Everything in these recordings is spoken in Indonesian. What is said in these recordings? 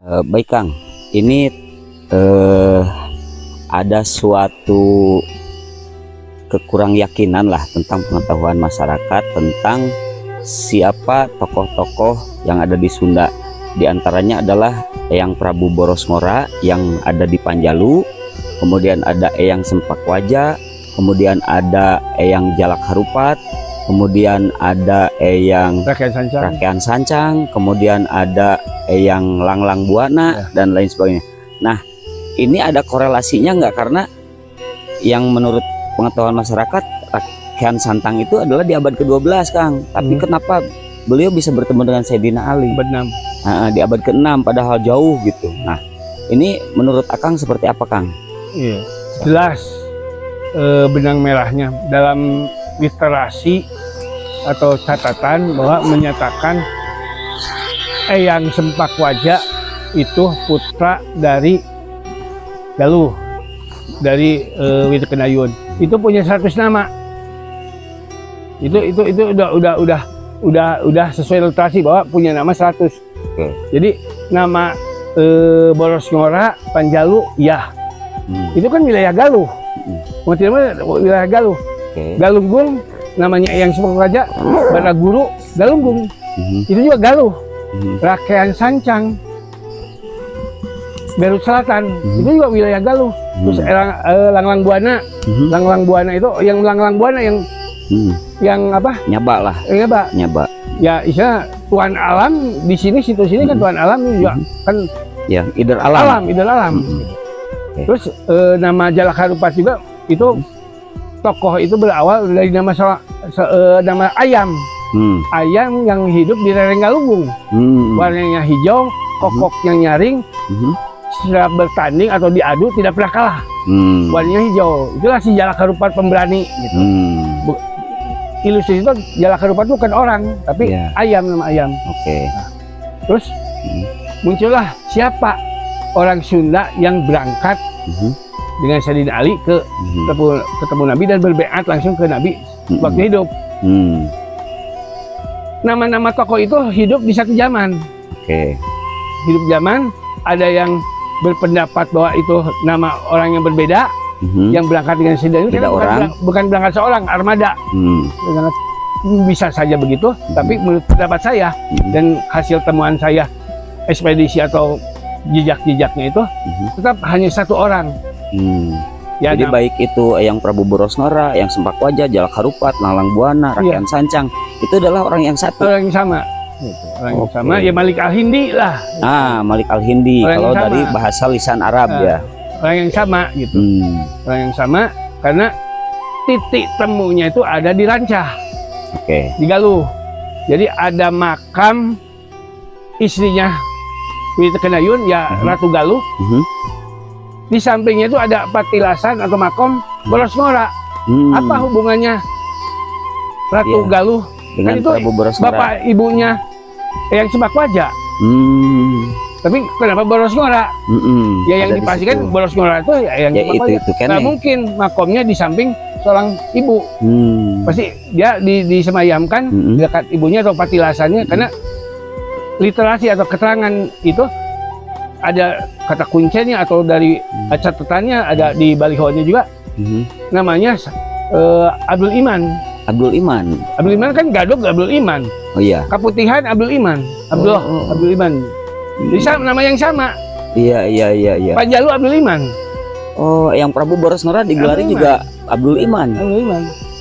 Baik Kang, ini ada suatu kekurang yakinan lah tentang pengetahuan masyarakat tentang siapa tokoh-tokoh yang ada di Sunda. Di antaranya adalah Eyang Prabu Boros Ngora yang ada di Panjalu, kemudian ada Eyang Sempakwaja, kemudian ada Eyang Jalak Harupat, kemudian ada Eyang Rakyat Sancang, kemudian ada Eyang Langlang Buana, dan lain sebagainya. Nah, ini ada korelasinya nggak? Karena yang menurut pengetahuan masyarakat, Rakyat Santang itu adalah di abad ke-12, Kang. Tapi kenapa beliau bisa bertemu dengan Sayyidina Ali? Di abad ke-6, padahal jauh gitu. Nah, ini menurut Akang seperti apa, Kang? Iya, jelas benang merahnya dalam literasi atau catatan bahwa menyatakan Eyang Sempakwaja itu putra dari Galuh, dari Witekendayun. Itu punya 100 nama. Itu udah sesuai literasi bahwa punya nama 100. Jadi nama Boros Ngora, Panjalu, ya. Itu kan wilayah Galuh. Mau tidak mau wilayah Galuh. Galunggung namanya Eyang Sempakwaja, Baraguru, Galunggung. Itu juga Galuh. Rakyat Sancang, Garut Selatan, itu juga wilayah Galuh. Terus Langlang Buana, Langlang Buana itu yang Langlang Buana yang apa? Nyaba lah. Nyaba. Ya, istilah tuan alam di sini, situ sini kan tuan alam juga kan. Ya, Idul Alam. Idul Alam. Terus nama Jalak Harupat juga itu tokoh itu berawal dari nama nama Ayam. Ayam yang hidup di lereng Galunggung. Warnanya hijau, kokoknya nyaring. Setelah bertanding atau diadu tidak pernah kalah. Warnanya hijau. Itulah si Jalak Harupat pemberani gitu. Ilustrasi itu Jalak Harupat bukan orang, tapi ayam, nama ayam. Nah, terus muncullah siapa orang Sunda yang berangkat dengan Sayyidina Ali ketemu Nabi dan berbeat langsung ke Nabi waktu hidup. Nama-nama tokoh itu hidup di satu zaman. Hidup zaman, ada yang berpendapat bahwa itu nama orang yang berbeda, yang berangkat dengan Sayyidina Ali bukan berangkat seorang, armada. Bisa saja begitu, tapi menurut pendapat saya dan hasil temuan saya, ekspedisi atau jejak-jejaknya itu tetap hanya satu orang. Jadi baik itu Eyang Prabu Boros Ngora, Eyang Sempakwaja, Jalak Harupat, Langlang Buana, Rakyat Sancang, itu adalah orang yang satu. Orang yang sama. Orang yang sama, ya Malik Al-Hindi lah. Malik Al-Hindi, kalau dari bahasa lisan Arab ya. Orang yang sama gitu. Orang yang sama karena titik temunya itu ada di Rancah. Di Galuh. Jadi ada makam istrinya Witekendayun, ya Ratu Galuh. Di sampingnya itu ada patilasan atau makam Boros Ngora. Apa hubungannya Ratu Galuh dengan itu Prabu Boros Ngora? Bapak ibunya Eyang Sempakwaja. Tapi kenapa Boros Ngora? Ya yang dipastikan Boros Ngora itu Eyang Sempakwaja. Nah, mungkin makomnya di samping seorang ibu. Pasti dia disemayamkan di dekat ibunya atau patilasannya, karena literasi atau keterangan itu ada kata kuncinya atau dari catatannya, ada di balihonya juga. Namanya Abdul Iman. Abdul Iman kan Gadog Abdul Iman. Kaputihan Abdul Iman. Abdul Iman. Jadi nama yang sama. Iya. Panjalu Abdul Iman. Yang Prabu Boros Ngora digelari juga Abdul Iman.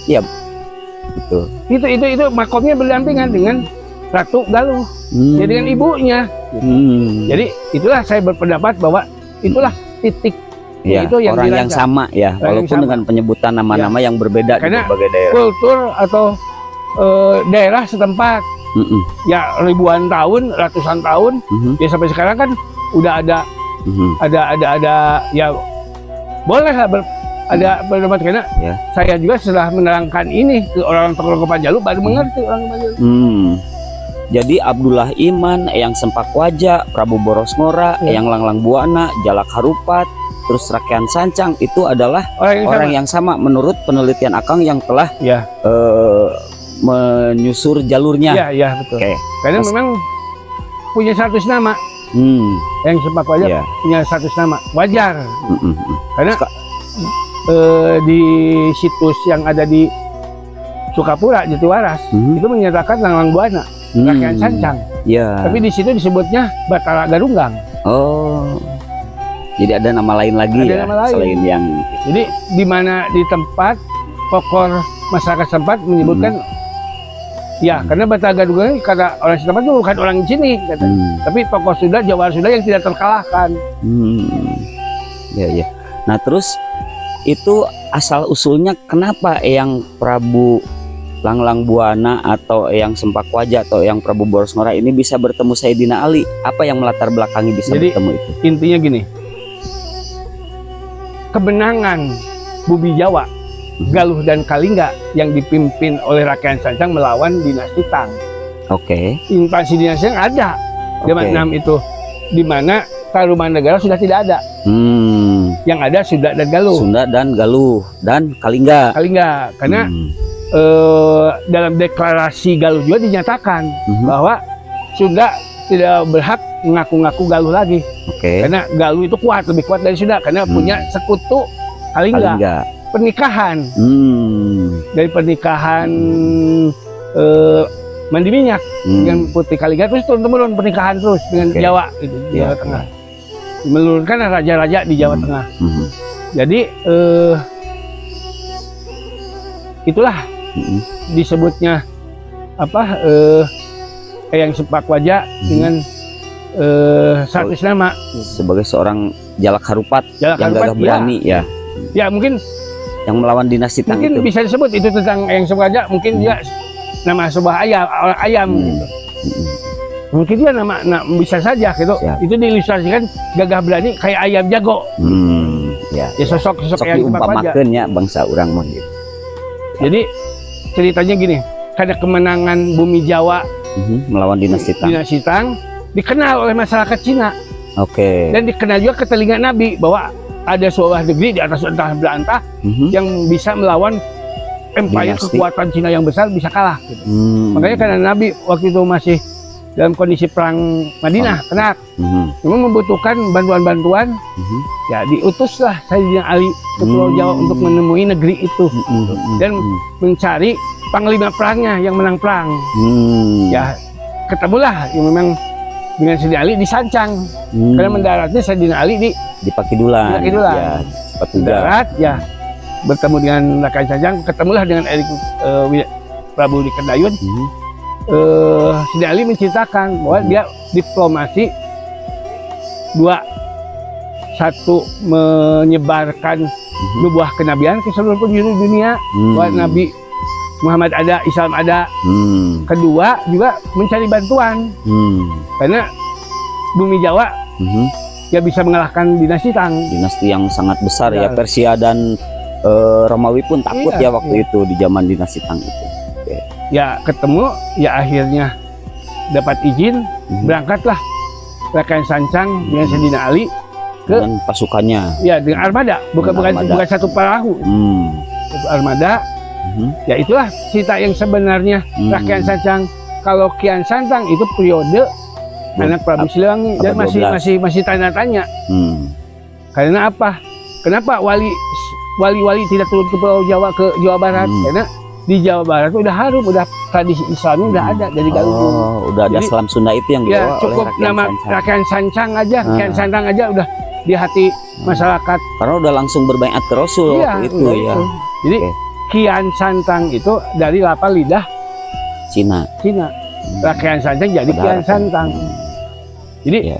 Iya. Betul. Itu makomnya berdampingan dengan Ratu Galuh. Jadi dengan ibunya. Jadi itulah saya berpendapat bahwa itulah titik itu yang orang yang sama ya, walaupun dengan penyebutan nama-nama yang berbeda di berbagai daerah. Kultur atau daerah setempat ya ribuan tahun, ratusan tahun, ya sampai sekarang kan udah ada ya boleh lah ada pendapat, karena saya juga setelah menerangkan ini ke orang tokoh Panjalu baru mengerti orang Panjalu. Jadi Abdullah Iman, Eyang Sempakwaja, Prabu Boros Ngora, Eyang Langlang Buana, Jalak Harupat, terus Rakyat Sancang itu adalah orang yang sama menurut penelitian Akang yang telah menyusur jalurnya. Iya betul. Karena memang punya 100 nama. Yang sempak wajah Iya. punya status nama. Wajar. Karena Suka- di situs yang ada di Sukapura, Jatiwaras, itu menyatakan Langlang Buana, Rakyat Sancang. Ya. Tapi di situ disebutnya Batara Garunggang. Oh. Jadi ada nama lain lagi Ada ya nama lain. selain yang Jadi di mana di tempat pokok masyarakat setempat menyebutkan ya karena Batara Garunggang karena orang setempat itu bukan orang sini katanya. Tapi tokoh Sunda, Jawa Sunda yang tidak terkalahkan. Ya ya. Nah terus itu asal usulnya kenapa Eyang Prabu Langlang Buana atau Eyang Sempak Wajah atau Eyang Prabu Boros Ngora ini bisa bertemu Sayyidina Ali? Apa yang melatar belakangi bisa Jadi, bertemu itu? Intinya gini, kemenangan Bubi Jawa, Galuh dan Kalingga yang dipimpin oleh Rakyat Sancang melawan dinasti Tang. Oke. Invasi dinasti yang ada zaman 6 itu, di mana Tarumanegara sudah tidak ada. Yang ada Sunda dan Galuh. Sunda dan Galuh dan Kalingga. Kalingga, karena dalam deklarasi Galuh juga dinyatakan bahwa Sunda tidak berhak mengaku-ngaku Galuh lagi. Oke. Karena Galuh itu kuat, lebih kuat dari Sunda karena punya sekutu Kalingga. Pernikahan dari pernikahan Mandi Minyak dengan Putri Kalingga terus turun-temurun pernikahan terus dengan Jawa gitu, Jawa Tengah. Meluruskan raja-raja di Jawa Tengah. Jadi itulah disebutnya apa Eyang Sempak Wajah dengan status nama sebagai seorang jalak harupat yang gagah berani ya. Ya mungkin yang melawan dinasti Tang mungkin itu. bisa disebut itu tentang Eyang Sempak Wajah, mungkin dia nama sebuah ayam, orang ayam gitu. Mungkin dia nama bisa saja gitu. Siap. Itu diilustrasikan gagah berani kayak ayam jago. Ya Sosok yang Eyang Sempak Wajah. ya bangsa orang mah gitu. Jadi ceritanya gini, karena kemenangan Bumi Jawa melawan dinasti Tang dikenal oleh masyarakat Cina. Dan dikenal juga ke telinga Nabi bahwa ada sebuah negeri di atas entah berantah yang bisa melawan empire Dinasti. kekuatan Cina yang besar bisa kalah gitu. Makanya karena Nabi waktu itu masih dalam kondisi perang Madinah, kena memang membutuhkan bantuan-bantuan, ya diutuslah Sayyidina Ali ke Pulau Jawa untuk menemui negeri itu dan mencari panglima perangnya yang menang perang. Ya ketemulah yang memang dengan Sayyidina Ali di Sancang, karena mendaratnya Sayyidina Ali di Pakidulan. Ya, mendarat ya bertemu dengan Rakyat Sancang, ketemulah dengan Erik Prabu di Kedayun. Sayyidina Ali menceritakan bahwa dia diplomasi satu menyebarkan nubuah kenabian ke seluruh penjuru dunia, bahwa Nabi Muhammad ada, Islam ada. Kedua juga mencari bantuan karena Bumi Jawa ya bisa mengalahkan dinasti Tang, dinasti yang sangat besar ya. Persia dan Romawi pun takut ya waktu itu di zaman dinasti Tang itu. Ya ketemu, ya akhirnya dapat izin, berangkatlah Rakyat Sancang dengan Sayyidina Ali dengan pasukannya. Ya dengan armada, bukan satu perahu, satu armada. Ya itulah cerita yang sebenarnya Rakyat Sancang. Kalau Kian Santang itu periode anak Prabu Siliwangi dan masih tanya-tanya. Karena apa? Kenapa wali-wali tidak turun ke Pulau Jawa, ke Jawa Barat? Karena di Jawa Barat udah harum, udah tradisi Islamnya udah ada dari Galunggung. Udah ada Selam Sunda itu yang dibawa cukup oleh nama Rakyat Sancang aja, Kian Santang aja udah di hati masyarakat. Karena udah langsung berbaiat ke Rasul waktu itu ya. Jadi Kian Santang itu dari lapar lidah Cina. Rakyat Sancang jadi Kian Santang. Jadi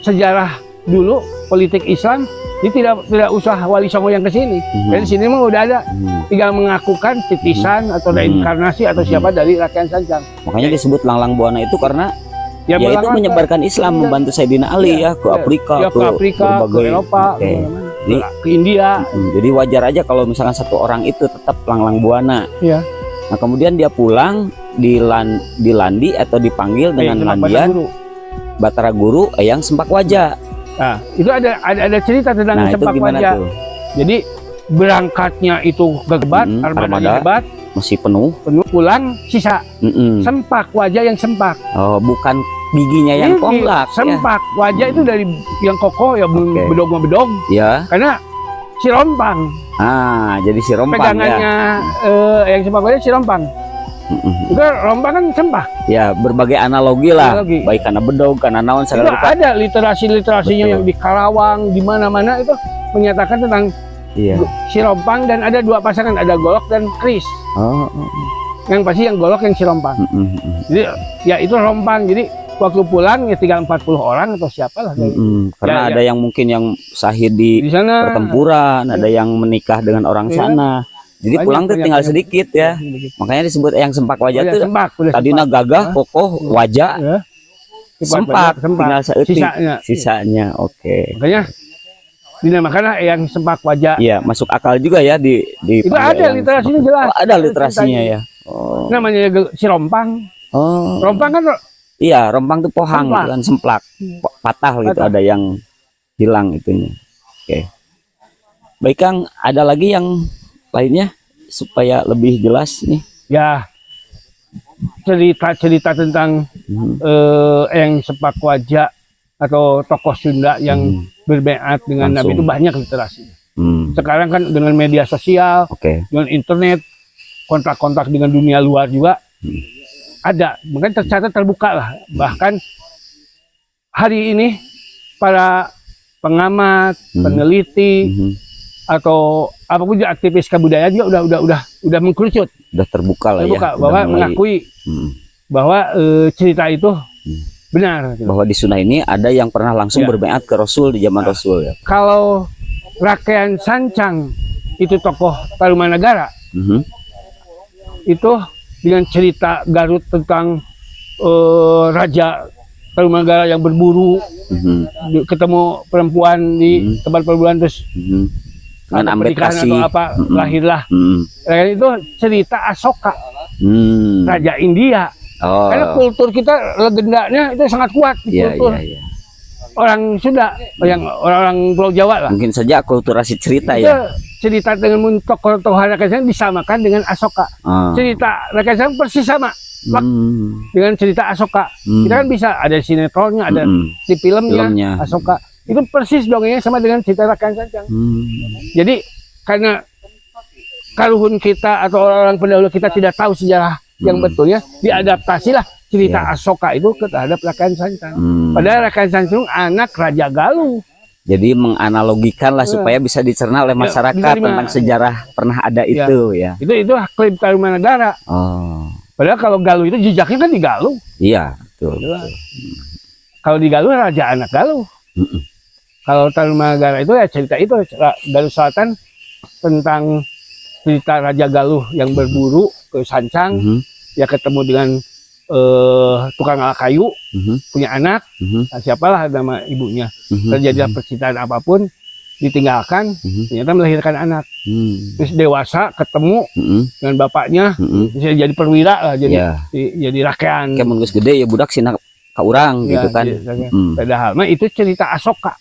sejarah dulu politik Islam ini tidak usah Wali Songo yang kesini. Dari sini mah udah ada, tinggal mengakukan titisan atau reinkarnasi atau siapa dari Rakyat Sancang. Makanya disebut Langlang Buana itu karena ya itu menyebarkan Islam, membantu Sayyidina Ali ke Afrika, ke Eropa, ke India. Jadi wajar aja kalau misalkan satu orang itu tetap Langlang Buana. Nah kemudian dia pulang dilandi atau dipanggil dengan landian Batara Guru Eyang Sempak Wajah. Nah, itu ada cerita tentang Sempak Wajah. Jadi berangkatnya itu gebat, armada gebat, masih penuh pulang sisa Sempak Wajah yang sempak. Bukan giginya yang komplak. Sempak, wajah itu dari yang kokoh ya, bedog-bedog. Ya. Karena si rompang. Jadi si rompang pegangannya yang sempak wajah si rompang. Itu rompang kan sempak. Ya, berbagai analogi lah. Baik karena bedog, karena naon segala macam. Ada literasinya yang di Karawang, di mana-mana itu menyatakan tentang si rompang, dan ada dua pasangan, ada golok dan keris. Yang pasti yang golok yang si rompang. Jadi ya itu rompang. Jadi waktu pulang ya tinggal 40 orang atau siapalah. Karena ada yang mungkin yang sahid di sana, pertempuran, ada yang menikah dengan orang sana. Jadi pulang tuh tinggal sedikit ya. Makanya disebut yang sempak wajah tuh. Tadinya gagah, kokoh, wajah. Sempak, tinggal seetik sisanya. Makanya dinamakan yang sempak wajah. Iya, masuk akal juga ya di itu ada literasinya jelas. Ada literasinya ya. Namanya si rompang. Rompang kan iya, rompang tuh pohang gitu kan, semplak, patah gitu, ada yang hilang itunya. Baik Kang, ada lagi yang lainnya supaya lebih jelas nih? Ya, cerita-cerita tentang yang sempak wajah atau tokoh Sunda yang berbeat dengan Nabi itu banyak literasinya. Sekarang kan dengan media sosial, dengan internet, kontak-kontak dengan dunia luar juga ada, mungkin tercatat, terbuka lah. Bahkan hari ini para pengamat, peneliti atau apapun juga aktivis kebudayaan juga udah mengkerucut, udah terbuka lah ya, bahwa mengakui bahwa cerita itu benar. Bahwa di Sunda ini ada yang pernah langsung berbeat ke Rasul di zaman Rasul ya. Kalau Rakean Sancang itu tokoh Tarumanagara, itu dengan cerita Garut tentang Raja Tarumanagara yang berburu, ketemu perempuan di tempat perburuan, terus dengan pernikahan atau apa, lahirlah. Itu cerita Asoka, Raja India. Karena kultur kita, legendanya itu sangat kuat di kultur orang Sunda, yang orang Pulau Jawa lah. Mungkin saja akulturasi cerita itu ya. Cerita dengan tokoh-tokoh Rakean Sancang disamakan dengan Asoka. Cerita Rakean Sancang persis sama dengan cerita Asoka. Kita kan bisa ada sinetronnya, ada di filmnya Asoka. Itu persis dongengnya sama dengan cerita Rakean Sancang. Jadi karena kaluhun kita atau orang-orang pendahulu kita tidak tahu sejarah yang betulnya, diadaptasilah cerita Asoka itu terhadap Rakean Sancang. Padahal Rakean Sancang anak Raja Galuh. Jadi menganalogikan lah supaya bisa dicerna oleh masyarakat tentang sejarah pernah ada itu ya. Itu klaim Tarumanagara. Padahal kalau Galuh itu jejaknya kan di Galuh. Iya, betul. Kalau di Galuh Raja anak Galuh. Kalau Tarumanagara itu ya cerita itu Galuh Selatan tentang cerita Raja Galuh yang berburu ke Sancang, ya ketemu dengan tukang ala kayu, punya anak, siapalah nama ibunya, terjadilah percintaan apapun, ditinggalkan, ternyata melahirkan anak, terus dewasa ketemu dengan bapaknya, bisa jadi perwira lah, jadi rakyat. Kayak menurut gede ya budak sih ka urang gitu kan. Padahal mah itu cerita Asoka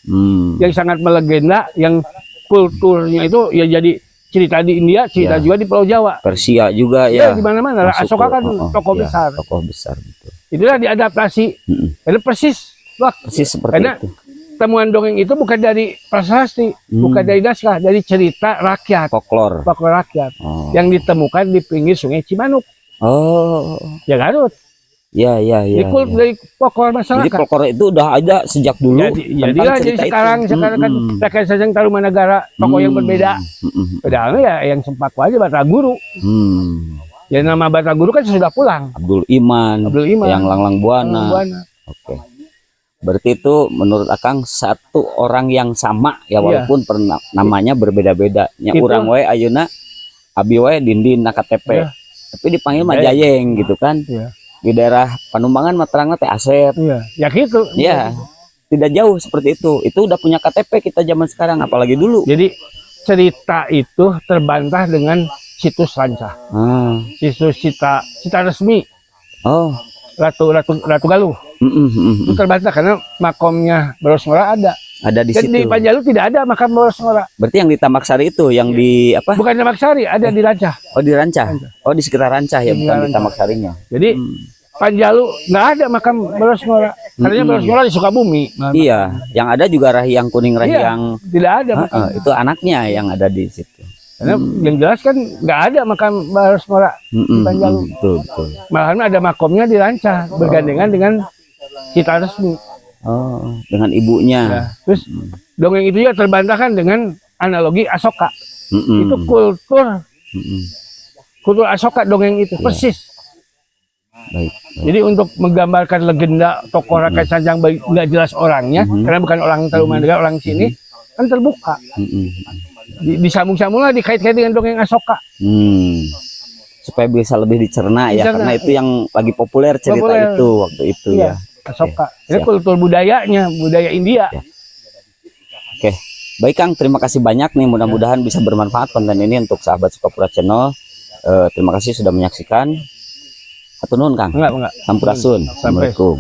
yang sangat melegenda, yang kulturnya itu ya jadi cerita di India, cerita juga di Pulau Jawa, Persia juga ya. Di mana-mana. Asoka kan tokoh besar. Tokoh besar betul. Itulah diadaptasi. Itu persis seperti karena itu. Temuan dongeng itu bukan dari prasasti, bukan dari naskah, dari cerita rakyat, folklor rakyat yang ditemukan di pinggir Sungai Cimanuk. Ya Garut. Dari folklor masyarakat. Jadi folklor itu udah ada sejak dulu. Jadi sekarang kan Rakean Sancang Tarumanagara tokoh yang berbeda. Padahal ya yang sempak wajah Bataguru. Ya nama Bataguru kan sudah pulang. Abdul Iman. Yang Langlang Buana. Oke. Berarti itu menurut Akang satu orang yang sama ya, walaupun namanya berbeda-beda. Nya urang wae ayeuna abi wae Dindin na KTP. Tapi dipanggil Majayeng gitu kan. Di daerah Panumbangan Materang teh Asep. Ya gitu. Ya. Tidak jauh seperti itu. Itu udah punya KTP kita zaman sekarang, apalagi dulu. Jadi cerita itu terbantah dengan situs rancah. Situs cita resmi. Ratu Galuh. Itu terbantah karena makomnya Boros Ngora ada. Ada di situ. Di Panjalu tidak ada makam Boros Ngora. Berarti yang di Tambak Sari itu, yang di apa? Bukan Tambak Sari, ada di Rancah. Oh di Rancah. Oh di sekitar Rancah ya, bukan di Tambak Sarinya. Jadi Panjalu nggak ada makam Barosngora. Katanya Barosngora di Sukabumi. Iya, yang ada juga Rahiang Kuning Rahiang. Tidak ada makam. Itu anaknya yang ada di situ. Karena yang jelas kan nggak ada makam Barosngora di Panjalu. Betul. Malahan ada makomnya di Rancah bergandengan dengan Cita Resmi. Oh, dengan ibunya. Ya. Terus dongeng itu ya terbantahkan dengan analogi Asoka. Itu kultur Asoka dongeng itu persis. Baik. Jadi untuk menggambarkan legenda tokoh Rakyat Sanjang nggak jelas orangnya, karena bukan orang Tarumanegara, orang sini, kan terbuka. Disambung-sambung lah, dikait-kait dengan dongeng Asoka. Supaya bisa lebih dicerna ya, karena itu yang lagi populer cerita itu waktu itu ya. Asoka. Ini kultur budayanya, budaya India. Ya. Oke, baik Kang, terima kasih banyak nih. Mudah-mudahan bisa bermanfaat konten ini untuk sahabat Sukapura Channel. Terima kasih sudah menyaksikan. Hatur nuhun Kang. Enggak. Sampurasun. Assalamualaikum.